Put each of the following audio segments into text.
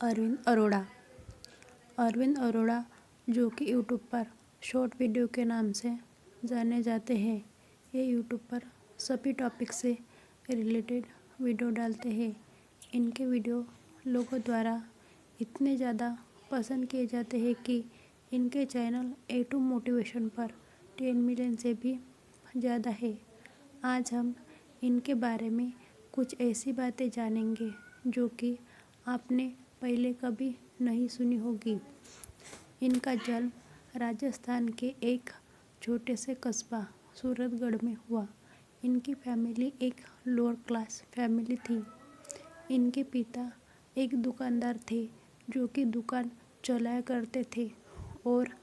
अरविंद अरोड़ा। अरविंद अरोड़ा जो कि यूट्यूब पर शॉर्ट वीडियो के नाम से जाने जाते हैं। ये यूट्यूब पर सभी टॉपिक से रिलेटेड वीडियो डालते हैं। इनके वीडियो लोगों द्वारा इतने ज़्यादा पसंद किए जाते हैं कि इनके चैनल A2 मोटिवेशन पर 10 मिलियन से भी ज़्यादा है। आज हम इनके बारे में कुछ ऐसी बातें जानेंगे जो कि आपने पहले कभी नहीं सुनी होगी। इनका जन्म राजस्थान के एक छोटे से कस्बा सूरतगढ़ में हुआ। इनकी फैमिली एक लोअर क्लास फैमिली थी। इनके पिता एक दुकानदार थे जो कि दुकान चलाया करते थे और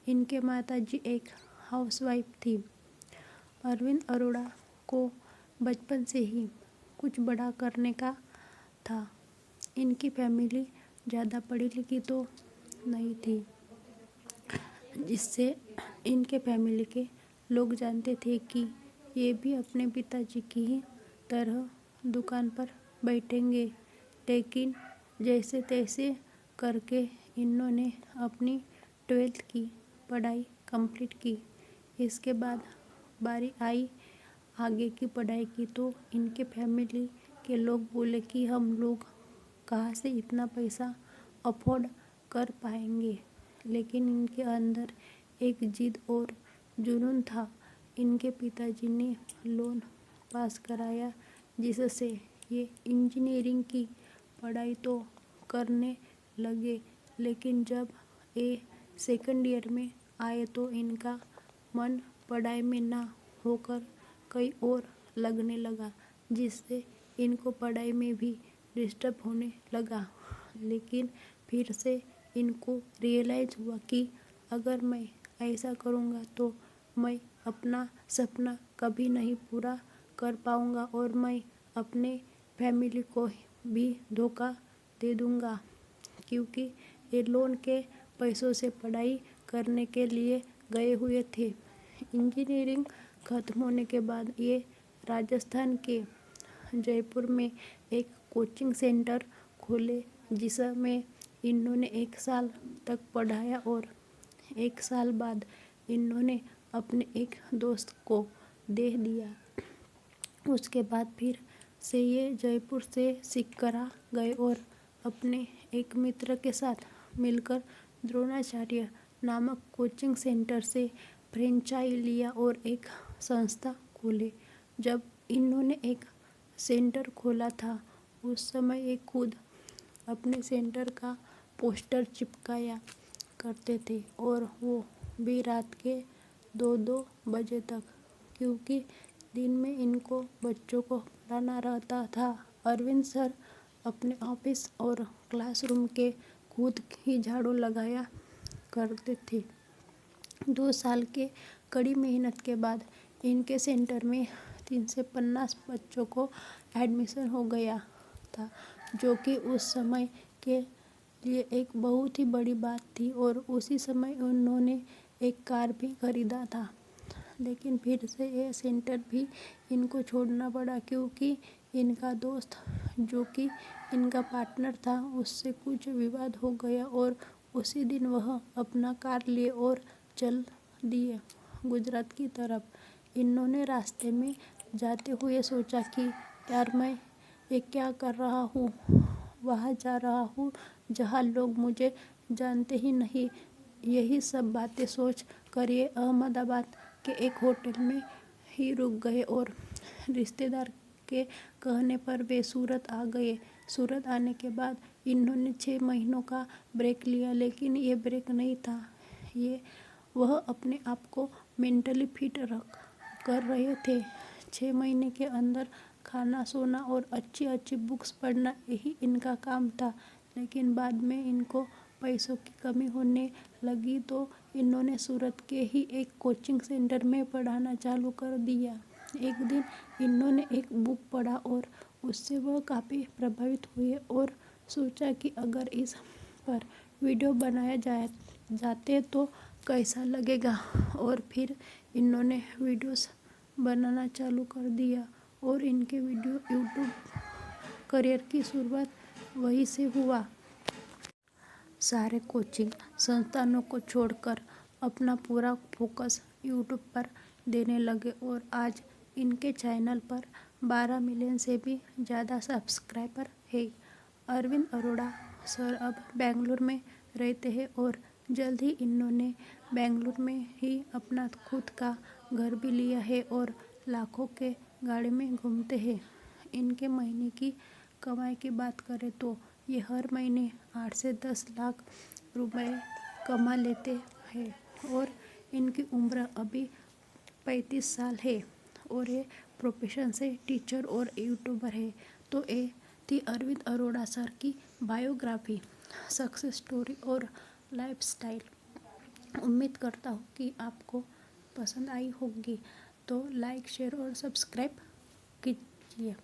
इनके माताजी एक हाउसवाइफ थी। अरविंद अरोड़ा को बचपन से ही कुछ बड़ा करने का था। इनकी फैमिली ज़्यादा पढ़ी लिखी तो नहीं थी, जिससे इनके फैमिली के लोग जानते थे कि ये भी अपने पिताजी की ही तरह दुकान पर बैठेंगे। लेकिन जैसे तैसे करके इन्होंने अपनी 12th की पढ़ाई कंप्लीट की। इसके बाद बारी आई आगे की पढ़ाई की, तो इनके फैमिली के लोग बोले कि हम लोग कहाँ से इतना पैसा अफोर्ड कर पाएंगे। लेकिन इनके अंदर एक जिद और जुनून था। इनके पिताजी ने लोन पास कराया, जिससे ये इंजीनियरिंग की पढ़ाई तो करने लगे। लेकिन जब ये सेकंड ईयर में आए तो इनका मन पढ़ाई में ना होकर कहीं और लगने लगा, जिससे इनको पढ़ाई में भी डिस्टर्ब होने लगा। लेकिन फिर से इनको रियलाइज़ हुआ कि अगर मैं ऐसा करूँगा तो मैं अपना सपना कभी नहीं पूरा कर पाऊँगा और मैं अपने फैमिली को भी धोखा दे दूँगा, क्योंकि ये लोन के पैसों से पढ़ाई करने के लिए गए हुए थे। इंजीनियरिंग ख़त्म होने के बाद ये राजस्थान के जयपुर में एक कोचिंग सेंटर खोले, जिसमें इन्होंने 1 साल तक पढ़ाया और 1 साल बाद इन्होंने अपने एक दोस्त को दे दिया। उसके बाद फिर से ये जयपुर से सिकरा गए और अपने एक मित्र के साथ मिलकर द्रोणाचार्य नामक कोचिंग सेंटर से फ्रेंचाइजी लिया और एक संस्था खोले। जब इन्होंने एक सेंटर खोला था, उस समय ये खुद अपने सेंटर का पोस्टर चिपकाया करते थे और वो भी रात के 2-2 बजे तक, क्योंकि दिन में इनको बच्चों को पढ़ाना रहता था। अरविंद सर अपने ऑफिस और क्लासरूम के खुद ही झाड़ू लगाया करते थे। 2 साल के कड़ी मेहनत के बाद इनके सेंटर में 350 बच्चों को एडमिशन हो गया था, जो कि उस समय के लिए एक बहुत ही बड़ी बात थी। और उसी समय उन्होंने एक कार भी खरीदा था। लेकिन फिर से ये सेंटर भी इनको छोड़ना पड़ा, क्योंकि इनका दोस्त जो कि इनका पार्टनर था, उससे कुछ विवाद हो गया और उसी दिन वह अपना कार लिए और चल दिए गुजरात की तरफ। इन्होंने रास्ते में जाते हुए सोचा कि यार मैं ये क्या कर रहा हूँ, वहाँ जा रहा हूँ जहाँ लोग मुझे जानते ही नहीं। यही सब बातें सोच कर ये अहमदाबाद के एक होटल में ही रुक गए और रिश्तेदार के कहने पर वे सूरत आ गए। सूरत आने के बाद इन्होंने 6 महीनों का ब्रेक लिया, लेकिन ये ब्रेक नहीं था, ये वह अपने आप को मेंटली फिट रख कर रहे थे। 6 महीने के अंदर खाना, सोना और अच्छी अच्छी बुक्स पढ़ना, यही इनका काम था। लेकिन बाद में इनको पैसों की कमी होने लगी, तो इन्होंने सूरत के ही एक कोचिंग सेंटर में पढ़ाना चालू कर दिया। एक दिन इन्होंने एक बुक पढ़ा और उससे वह काफ़ी प्रभावित हुए और सोचा कि अगर इस पर वीडियो बनाया जाते तो कैसा लगेगा। और फिर इन्होंने वीडियोस बनाना चालू कर दिया और इनके वीडियो यूट्यूब करियर की शुरुआत वहीं से हुआ। सारे कोचिंग संस्थानों को छोड़कर अपना पूरा फोकस यूट्यूब पर देने लगे और आज इनके चैनल पर 12 मिलियन से भी ज़्यादा सब्सक्राइबर है। अरविंद अरोड़ा सर अब बेंगलुरु में रहते हैं और जल्द ही इन्होंने बेंगलुरु में ही अपना खुद का घर भी लिया है और लाखों के गाड़ी में घूमते हैं। इनके महीने की कमाई की बात करें तो ये हर महीने 8 से 10 लाख रुपए कमा लेते हैं और इनकी उम्र अभी 35 साल है और ये प्रोफेशन से टीचर और यूट्यूबर है। तो ये थी अरविंद अरोड़ा सर की बायोग्राफी, सक्सेस स्टोरी और लाइफस्टाइल। उम्मीद करता हूँ कि आपको पसंद आई होगी। तो लाइक, शेयर और सब्सक्राइब कीजिए।